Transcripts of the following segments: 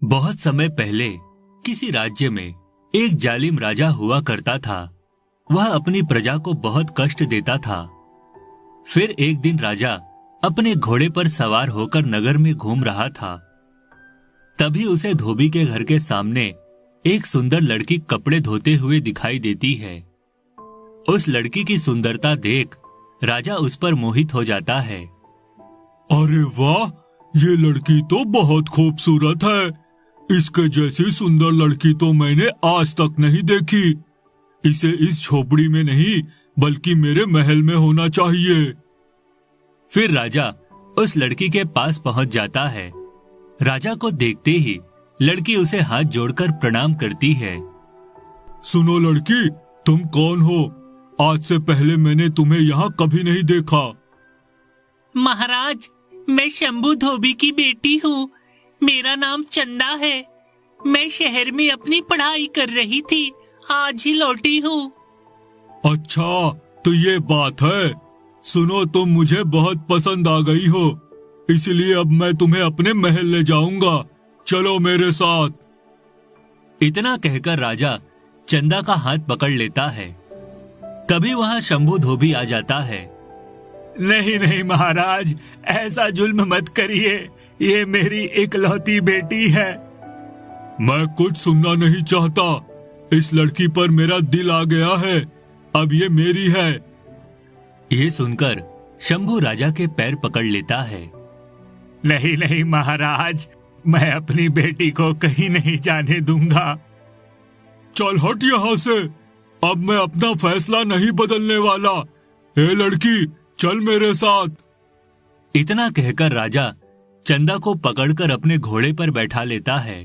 बहुत समय पहले किसी राज्य में एक जालिम राजा हुआ करता था। वह अपनी प्रजा को बहुत कष्ट देता था। फिर एक दिन राजा अपने घोड़े पर सवार होकर नगर में घूम रहा था। तभी उसे धोबी के घर के सामने एक सुंदर लड़की कपड़े धोते हुए दिखाई देती है। उस लड़की की सुंदरता देख राजा उस पर मोहित हो जाता है। अरे वाह, ये लड़की तो बहुत खूबसूरत है। इसके जैसी सुंदर लड़की तो मैंने आज तक नहीं देखी। इसे इस झोपड़ी में नहीं बल्कि मेरे महल में होना चाहिए। फिर राजा उस लड़की के पास पहुंच जाता है। राजा को देखते ही लड़की उसे हाथ जोड़कर प्रणाम करती है। सुनो लड़की, तुम कौन हो? आज से पहले मैंने तुम्हें यहाँ कभी नहीं देखा। महाराज, मैं शंभू धोबी की बेटी हूँ। मेरा नाम चंदा है। मैं शहर में अपनी पढ़ाई कर रही थी, आज ही लौटी हूँ। अच्छा, तो ये बात है। सुनो, तुम मुझे बहुत पसंद आ गई हो, इसलिए अब मैं तुम्हें अपने महल ले जाऊंगा। चलो मेरे साथ। इतना कहकर राजा चंदा का हाथ पकड़ लेता है। तभी वहां शंभू धोबी आ जाता है। नहीं नहीं महाराज, ऐसा जुल्म मत करिए। ये मेरी इकलौती बेटी है। मैं कुछ सुनना नहीं चाहता। इस लड़की पर मेरा दिल आ गया है। अब ये मेरी है। ये सुनकर शंभू राजा के पैर पकड़ लेता है। नहीं नहीं महाराज, मैं अपनी बेटी को कहीं नहीं जाने दूंगा। चल हट यहाँ से। अब मैं अपना फैसला नहीं बदलने वाला। ए लड़की, चल मेरे साथ। इतना कहकर राजा चंदा को पकड़कर अपने घोड़े पर बैठा लेता है।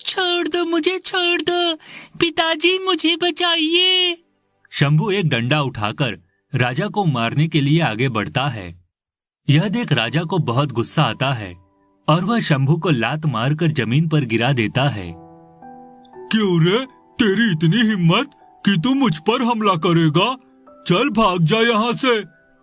छोड़ दो मुझे, छोड़ दो। पिताजी, मुझे बचाइए। शंभू एक डंडा उठाकर राजा को मारने के लिए आगे बढ़ता है। यह देख राजा को बहुत गुस्सा आता है और वह शंभू को लात मारकर जमीन पर गिरा देता है। क्यों रे, तेरी इतनी हिम्मत कि तू मुझ पर हमला करेगा? चल भाग जा यहाँ से।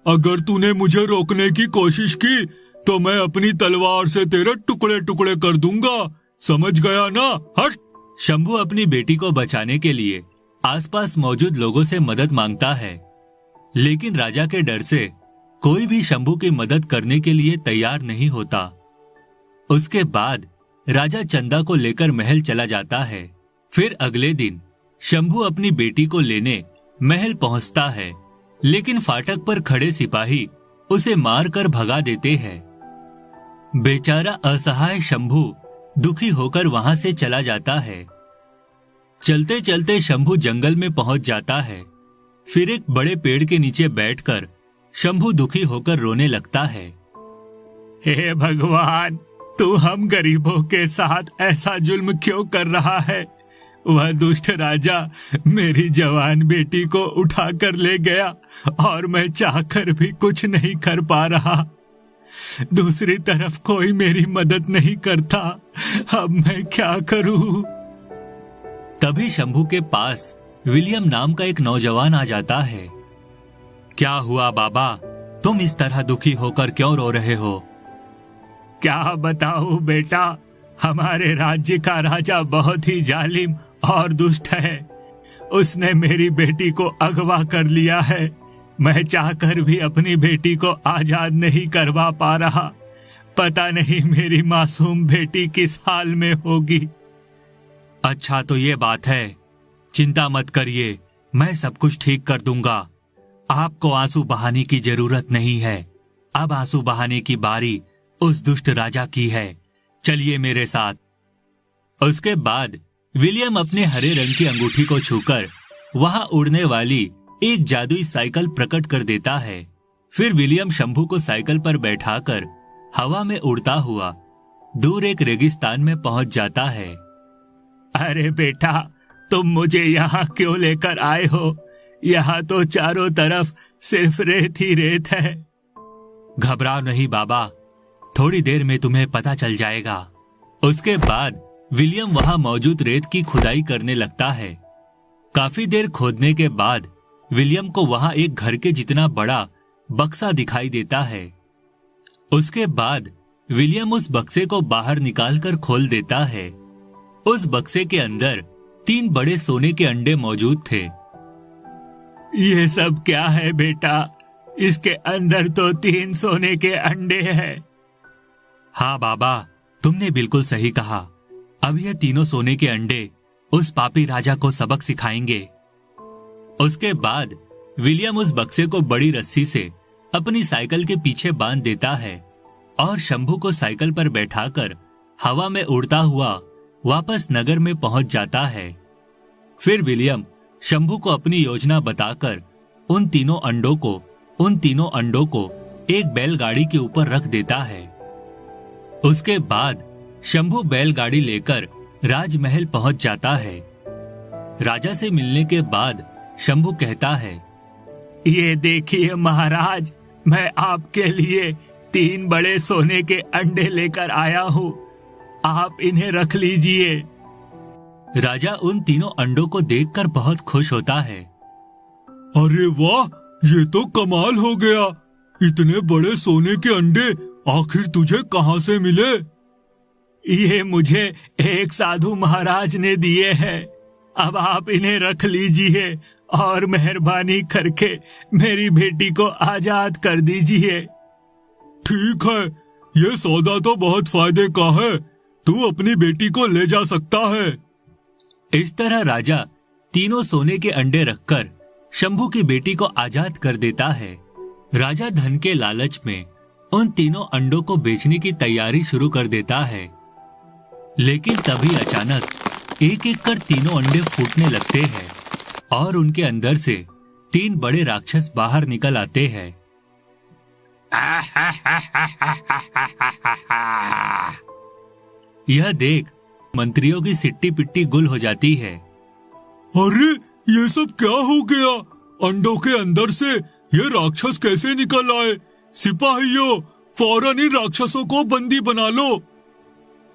अगर तूने मुझे रोकने की कोशिश की तो मैं अपनी तलवार से तेरे टुकड़े टुकड़े कर दूंगा। समझ गया ना? हट। शंभू अपनी बेटी को बचाने के लिए आसपास मौजूद लोगों से मदद मांगता है, लेकिन राजा के डर से कोई भी शंभू की मदद करने के लिए तैयार नहीं होता। उसके बाद राजा चंदा को लेकर महल चला जाता है। फिर अगले दिन शंभू अपनी बेटी को लेने महल पहुंचता है, लेकिन फाटक पर खड़े सिपाही उसे मारकर भगा देते हैं। बेचारा असहाय शंभू दुखी होकर वहां से चला जाता है। चलते चलते शंभू जंगल में पहुंच जाता है। फिर एक बड़े पेड़ के नीचे बैठकर शंभू दुखी होकर रोने लगता है। हे भगवान, तू हम गरीबों के साथ ऐसा जुल्म क्यों कर रहा है? वह दुष्ट राजा मेरी जवान बेटी को उठाकर ले गया और मैं चाहकर भी कुछ नहीं कर पा रहा। दूसरी तरफ कोई मेरी मदद नहीं करता। अब मैं क्या करूं? तभी शंभू के पास विलियम नाम का एक नौजवान आ जाता है। क्या हुआ बाबा, तुम इस तरह दुखी होकर क्यों रो रहे हो? क्या बताऊं बेटा, हमारे राज्य का राजा बहुत ही जालिम और दुष्ट है। उसने मेरी बेटी को अगवा कर लिया है। मैं चाहकर भी अपनी बेटी को आजाद नहीं करवा पा रहा। पता नहीं मेरी मासूम बेटी किस हाल में होगी। अच्छा, तो ये बात है। चिंता मत करिए, मैं सब कुछ ठीक कर दूंगा। आपको आंसू बहाने की जरूरत नहीं है। अब आंसू बहाने की बारी उस दुष्ट राजा की है। चलिए मेरे साथ। उसके बाद विलियम अपने हरे रंग की अंगूठी को छूकर वहां उड़ने वाली एक जादुई साइकिल प्रकट कर देता है। फिर विलियम शंभू को साइकिल पर बैठाकर हवा में उड़ता हुआ दूर एक रेगिस्तान में पहुंच जाता है। अरे बेटा, तुम मुझे यहाँ क्यों लेकर आए हो? यहाँ तो चारों तरफ सिर्फ रेत ही रेत है। घबराओ नहीं बाबा, थोड़ी देर में तुम्हें पता चल जाएगा। उसके बाद विलियम वहां मौजूद रेत की खुदाई करने लगता है। काफी देर खोदने के बाद विलियम को वहां एक घर के जितना बड़ा बक्सा दिखाई देता है। उसके बाद विलियम उस बक्से को बाहर निकालकर खोल देता है। उस बक्से के अंदर 3 बड़े सोने के अंडे मौजूद थे। ये सब क्या है बेटा? इसके अंदर तो 3 सोने के अंडे हैं। हाँ बाबा, तुमने बिल्कुल सही कहा। अब ये तीनों सोने के अंडे उस पापी राजा को सबक सिखाएंगे। उसके बाद विलियम उस बक्से को बड़ी रस्सी से अपनी साइकिल के पीछे बांध देता है और शंभू को साइकिल पर बैठाकर हवा में उड़ता हुआ वापस नगर में पहुंच जाता है। फिर विलियम शंभू को अपनी योजना बताकर उन तीनों अंडों को एक बैलगाड़ी के ऊपर रख देता है। उसके बाद शंभू बैलगाड़ी लेकर राजमहल पहुंच जाता है। राजा से मिलने के बाद शंभू कहता है, ये देखिए महाराज, मैं आपके लिए 3 बड़े सोने के अंडे लेकर आया हूँ। आप इन्हें रख लीजिए। राजा उन तीनों अंडों को देखकर बहुत खुश होता है। अरे वाह, ये तो कमाल हो गया। इतने बड़े सोने के अंडे आखिर तुझे कहाँ से मिले? ये मुझे एक साधु महाराज ने दिए हैं। अब आप इन्हें रख लीजिए और मेहरबानी करके मेरी बेटी को आजाद कर दीजिए। ठीक है, ये सौदा तो बहुत फायदे का है। तू अपनी बेटी को ले जा सकता है। इस तरह राजा तीनों सोने के अंडे रखकर शंभू की बेटी को आजाद कर देता है। राजा धन के लालच में उन तीनों अंडों को बेचने की तैयारी शुरू कर देता है, लेकिन तभी अचानक एक एक कर तीनों अंडे फूटने लगते हैं और उनके अंदर से 3 बड़े राक्षस बाहर निकल आते हैं। यह देख मंत्रियों की सिट्टी पिट्टी गुल हो जाती है। अरे ये सब क्या हो गया? अंडों के अंदर से ये राक्षस कैसे निकल आए? सिपाहियों, फौरन इन राक्षसों को बंदी बना लो।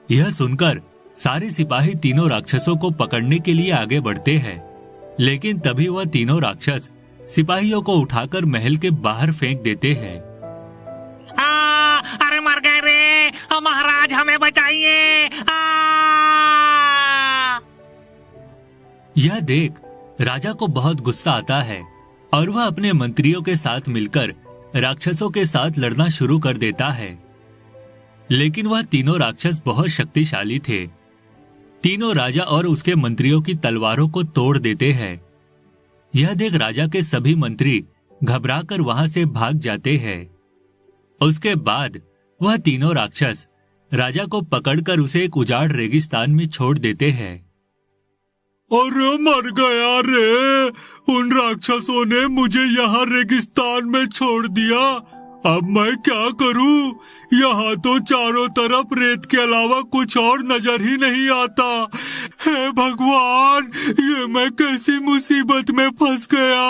यह सुनकर सारे सिपाही तीनों राक्षसों को पकड़ने के लिए आगे बढ़ते हैं, लेकिन तभी वह तीनों राक्षस सिपाहियों को उठाकर महल के बाहर फेंक देते हैं। अरे मर गए रे! महाराज हमें बचाइए! यह देख राजा को बहुत गुस्सा आता है और वह अपने मंत्रियों के साथ मिलकर राक्षसों के साथ लड़ना शुरू कर देता है। लेकिन वह तीनों राक्षस बहुत शक्तिशाली थे। तीनों राजा और उसके मंत्रियों की तलवारों को तोड़ देते हैं। यह देख राजा के सभी मंत्री घबराकर वहां से भाग जाते हैं। उसके बाद वह तीनों राक्षस राजा को पकड़कर उसे एक उजाड़ रेगिस्तान में छोड़ देते हैं। अरे मर गया रे! उन राक्षसों ने मुझे यहाँ रेगिस्तान में छोड़ दिया। अब मैं क्या करूं? यहाँ तो चारों तरफ रेत के अलावा कुछ और नजर ही नहीं आता। हे भगवान, ये मैं कैसी मुसीबत में फंस गया।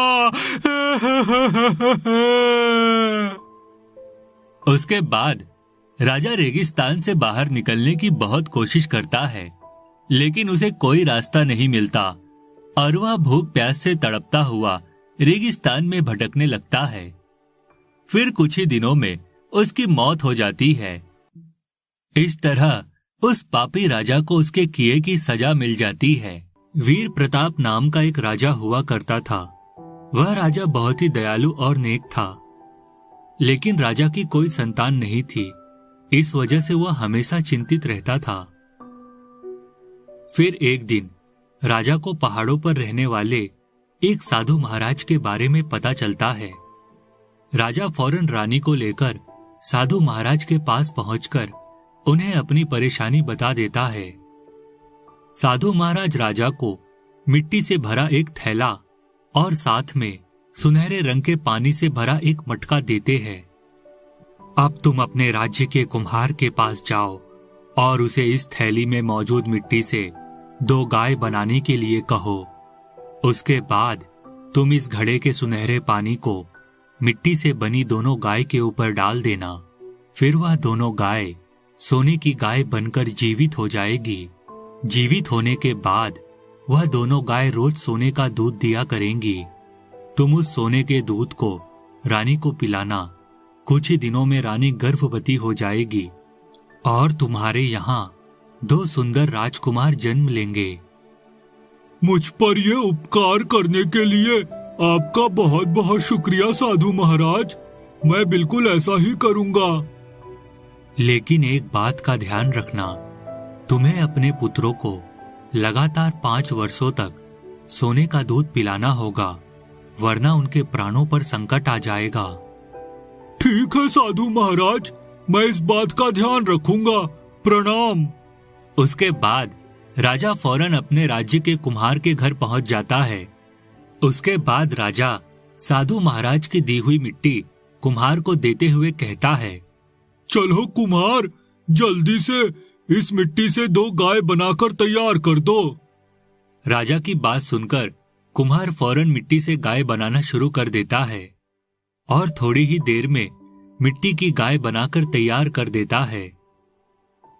उसके बाद राजा रेगिस्तान से बाहर निकलने की बहुत कोशिश करता है, लेकिन उसे कोई रास्ता नहीं मिलता और वह भूख प्यास से तड़पता हुआ रेगिस्तान में भटकने लगता है। फिर कुछ ही दिनों में उसकी मौत हो जाती है। इस तरह उस पापी राजा को उसके किए की सजा मिल जाती है। वीर प्रताप नाम का एक राजा हुआ करता था। वह राजा बहुत ही दयालु और नेक था, लेकिन राजा की कोई संतान नहीं थी। इस वजह से वह हमेशा चिंतित रहता था। फिर एक दिन राजा को पहाड़ों पर रहने वाले एक साधु महाराज के बारे में पता चलता है। राजा फौरन रानी को लेकर साधु महाराज के पास पहुंचकर उन्हें अपनी परेशानी बता देता है। साधु महाराज राजा को मिट्टी से भरा एक थैला और साथ में सुनहरे रंग के पानी से भरा एक मटका देते हैं। अब तुम अपने राज्य के कुम्हार के पास जाओ और उसे इस थैली में मौजूद मिट्टी से 2 गाय बनाने के लिए कहो। उसके बाद तुम इस घड़े के सुनहरे पानी को मिट्टी से बनी दोनों गाय के ऊपर डाल देना। फिर वह दोनों गाय सोने की गाय बनकर जीवित हो जाएगी। जीवित होने के बाद वह दोनों गाय रोज सोने का दूध दिया करेंगी। तुम उस सोने के दूध को रानी को पिलाना। कुछ ही दिनों में रानी गर्भवती हो जाएगी और तुम्हारे यहाँ 2 सुंदर राजकुमार जन्म लेंगे। मुझ पर ये उपकार करने के लिए आपका बहुत बहुत शुक्रिया साधु महाराज। मैं बिल्कुल ऐसा ही करूंगा। लेकिन एक बात का ध्यान रखना, तुम्हें अपने पुत्रों को लगातार 5 वर्षों तक सोने का दूध पिलाना होगा, वरना उनके प्राणों पर संकट आ जाएगा। ठीक है साधु महाराज, मैं इस बात का ध्यान रखूंगा। प्रणाम। उसके बाद राजा फौरन अपने राज्य के कुम्हार के घर पहुंच जाता है। उसके बाद राजा साधु महाराज की दी हुई मिट्टी कुम्हार को देते हुए कहता है, चलो कुम्हार, जल्दी से इस मिट्टी से 2 गाय बनाकर तैयार कर दो। राजा की बात सुनकर कुम्हार फौरन मिट्टी से गाय बनाना शुरू कर देता है और थोड़ी ही देर में मिट्टी की गाय बनाकर तैयार कर देता है।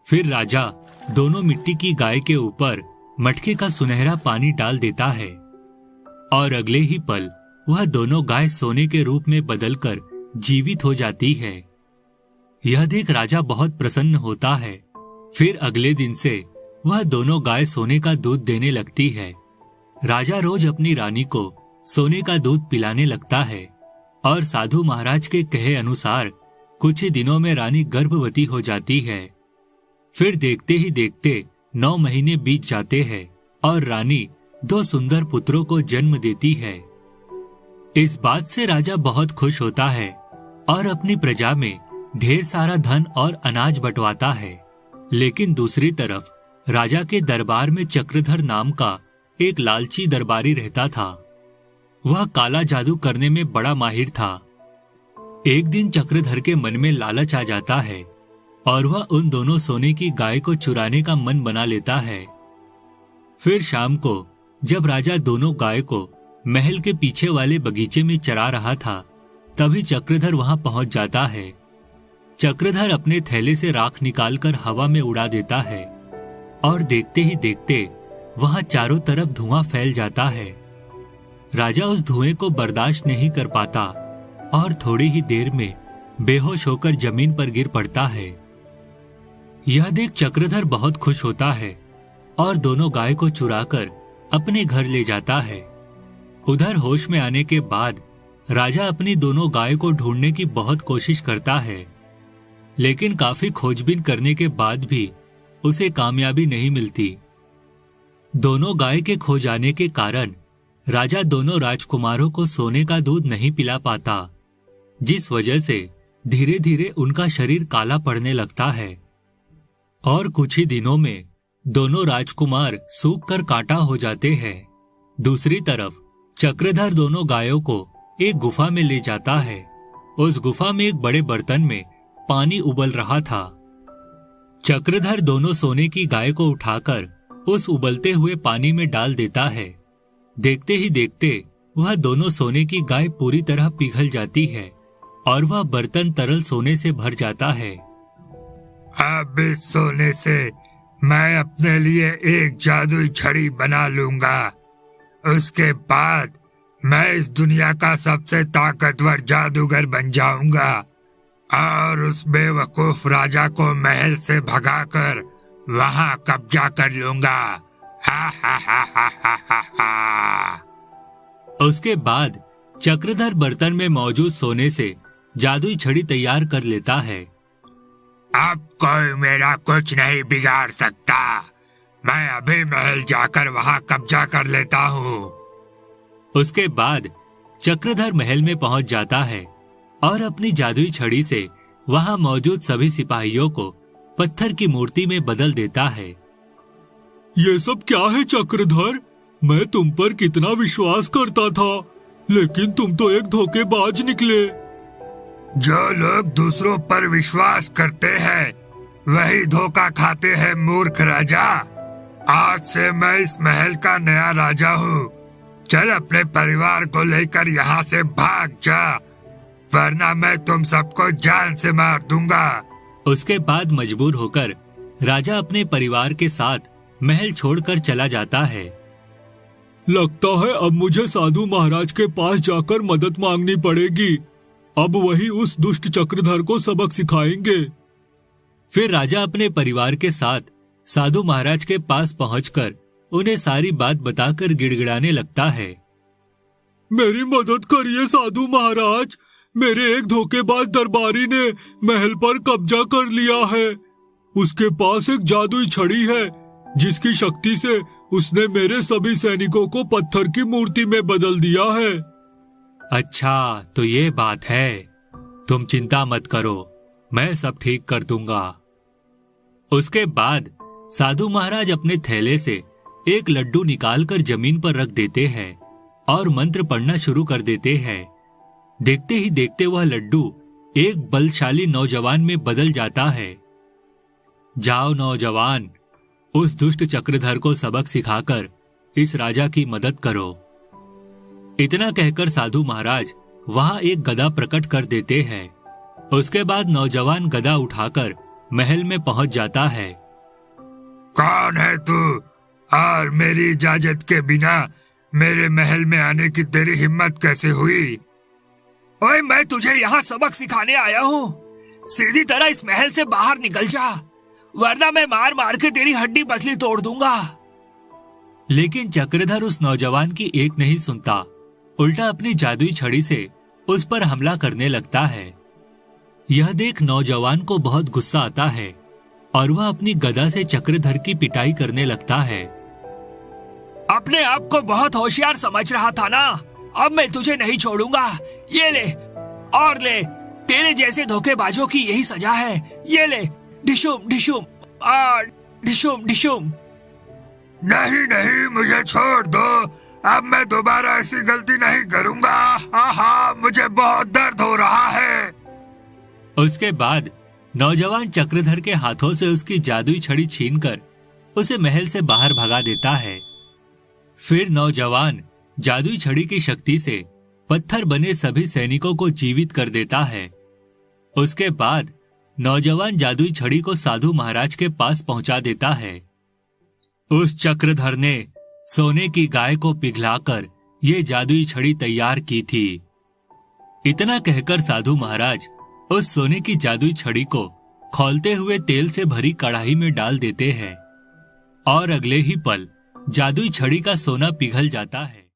फिर राजा दोनों मिट्टी की गाय के ऊपर मटके का सुनहरा पानी डाल देता है और अगले ही पल वह दोनों गाय सोने के रूप में बदलकर जीवित हो जाती है। यह देख राजा बहुत प्रसन्न होता है। फिर अगले दिन से वह दोनों गाय सोने का दूध देने लगती है। राजा रोज अपनी रानी को सोने का दूध पिलाने लगता है और साधु महाराज के कहे अनुसार कुछ ही दिनों में रानी गर्भवती हो जाती है। फिर देखते ही देखते 9 महीने बीत जाते हैं और रानी 2 सुंदर पुत्रों को जन्म देती है। इस बात से राजा बहुत खुश होता है और अपनी प्रजा में ढेर सारा धन और अनाज बंटवाता है। लेकिन दूसरी तरफ राजा के दरबार में चक्रधर नाम का एक लालची दरबारी रहता था। वह काला जादू करने में बड़ा माहिर था। एक दिन चक्रधर के मन में लालच आ जाता है और वह उन दोनों सोने की गाय को चुराने का मन बना लेता है। फिर शाम को जब राजा दोनों गाय को महल के पीछे वाले बगीचे में चरा रहा था, तभी चक्रधर वहां पहुंच जाता है। चक्रधर अपने थैले से राख निकालकर हवा में उड़ा देता है और देखते ही देखते वहां चारों तरफ धुआं फैल जाता है। राजा उस धुएं को बर्दाश्त नहीं कर पाता और थोड़ी ही देर में बेहोश होकर जमीन पर गिर पड़ता है। यह देख चक्रधर बहुत खुश होता है और दोनों गाय को चुराकर अपने घर ले जाता है। उधर होश में आने के बाद राजा अपनी दोनों गाय को ढूंढने की बहुत कोशिश करता है, लेकिन काफी खोजबीन करने के बाद भी उसे कामयाबी नहीं मिलती। दोनों गाय के खो जाने के कारण राजा दोनों राजकुमारों को सोने का दूध नहीं पिला पाता, जिस वजह से धीरे धीरे उनका शरीर काला पड़ने लगता है और कुछ ही दिनों में दोनों राजकुमार सूख कर कांटा हो जाते हैं। दूसरी तरफ चक्रधर दोनों गायों को एक गुफा में ले जाता है। उस गुफा में एक बड़े बर्तन में पानी उबल रहा था। चक्रधर दोनों सोने की गाय को उठाकर उस उबलते हुए पानी में डाल देता है। देखते ही देखते वह दोनों सोने की गाय पूरी तरह पिघल जाती है और वह बर्तन तरल सोने से भर जाता है। अब इस सोने से मैं अपने लिए एक जादुई छड़ी बना लूंगा। उसके बाद मैं इस दुनिया का सबसे ताकतवर जादूगर बन जाऊंगा और उस बेवकूफ राजा को महल से भगाकर वहां कब्जा कर लूंगा। हा हा हा हा हा हा हा। उसके बाद चक्रधर बर्तन में मौजूद सोने से जादुई छड़ी तैयार कर लेता है। अब कोई मेरा कुछ नहीं बिगाड़ सकता। मैं अभी महल जाकर वहां कब्जा कर लेता हूँ। उसके बाद चक्रधर महल में पहुंच जाता है और अपनी जादुई छड़ी से वहां मौजूद सभी सिपाहियों को पत्थर की मूर्ति में बदल देता है। ये सब क्या है चक्रधर? मैं तुम पर कितना विश्वास करता था, लेकिन तुम तो एक धोखेबाज निकले। जो लोग दूसरों पर विश्वास करते हैं वही धोखा खाते हैं, मूर्ख राजा। आज से मैं इस महल का नया राजा हूँ। चल अपने परिवार को लेकर यहाँ से भाग जा, वरना मैं तुम सबको जान से मार दूंगा। उसके बाद मजबूर होकर राजा अपने परिवार के साथ महल छोड़कर चला जाता है। लगता है अब मुझे साधु महाराज के पास जाकर मदद मांगनी पड़ेगी। अब वही उस दुष्ट चक्रधर को सबक सिखाएंगे। फिर राजा अपने परिवार के साथ साधु महाराज के पास पहुंचकर उन्हें सारी बात बताकर गिड़गिड़ाने लगता है। मेरी मदद करिए साधु महाराज, मेरे एक धोखेबाज दरबारी ने महल पर कब्जा कर लिया है। उसके पास एक जादुई छड़ी है जिसकी शक्ति से उसने मेरे सभी सैनिकों को पत्थर की मूर्ति में बदल दिया है। अच्छा, तो ये बात है। तुम चिंता मत करो, मैं सब ठीक कर दूंगा। उसके बाद साधु महाराज अपने थैले से एक लड्डू निकालकर जमीन पर रख देते हैं और मंत्र पढ़ना शुरू कर देते हैं। देखते ही देखते वह लड्डू एक बलशाली नौजवान में बदल जाता है। जाओ नौजवान, उस दुष्ट चक्रधर को सबक सिखाकर इस राजा की मदद करो। इतना कहकर साधु महाराज वहां एक गदा प्रकट कर देते हैं। उसके बाद नौजवान गदा उठाकर महल में पहुंच जाता है। कौन है तू और मेरी इजाजत के बिना मेरे महल में आने की तेरी हिम्मत कैसे हुई? ओए, मैं तुझे यहाँ सबक सिखाने आया हूँ। सीधी तरह इस महल से बाहर निकल जा, वरना मैं मार मार के तेरी हड्डी पसली तोड़ दूंगा। लेकिन चक्रधर उस नौजवान की एक नहीं सुनता, उल्टा अपनी जादुई छड़ी से उस पर हमला करने लगता है। यह देख नौजवान को बहुत गुस्सा आता है और वह अपनी गदा से चक्रधर की पिटाई करने लगता है। अपने आप को बहुत होशियार समझ रहा था ना, अब मैं तुझे नहीं छोड़ूंगा। ये ले और ले, तेरे जैसे धोखेबाजों की यही सजा है। ये ले, डिशुम डिशुम डिशुम डिशुम। नहीं नहीं, मुझे छोड़ दो, अब मैं दोबारा ऐसी गलती नहीं करूंगा। आहा, मुझे बहुत दर्द हो रहा है। उसके बाद नौजवान चक्रधर के हाथों से उसकी जादुई छड़ी छीनकर उसे महल से बाहर भगा देता है। फिर नौजवान जादुई छड़ी की शक्ति से पत्थर बने सभी सैनिकों को जीवित कर देता है। उसके बाद नौजवान जादुई छड़ी को साधु महाराज के पास पहुंचा देता है। उस चक्रधर ने सोने की गाय को पिघलाकर ये जादुई छड़ी तैयार की थी। इतना कहकर साधु महाराज उस सोने की जादुई छड़ी को खौलते हुए तेल से भरी कढ़ाई में डाल देते हैं और अगले ही पल जादुई छड़ी का सोना पिघल जाता है।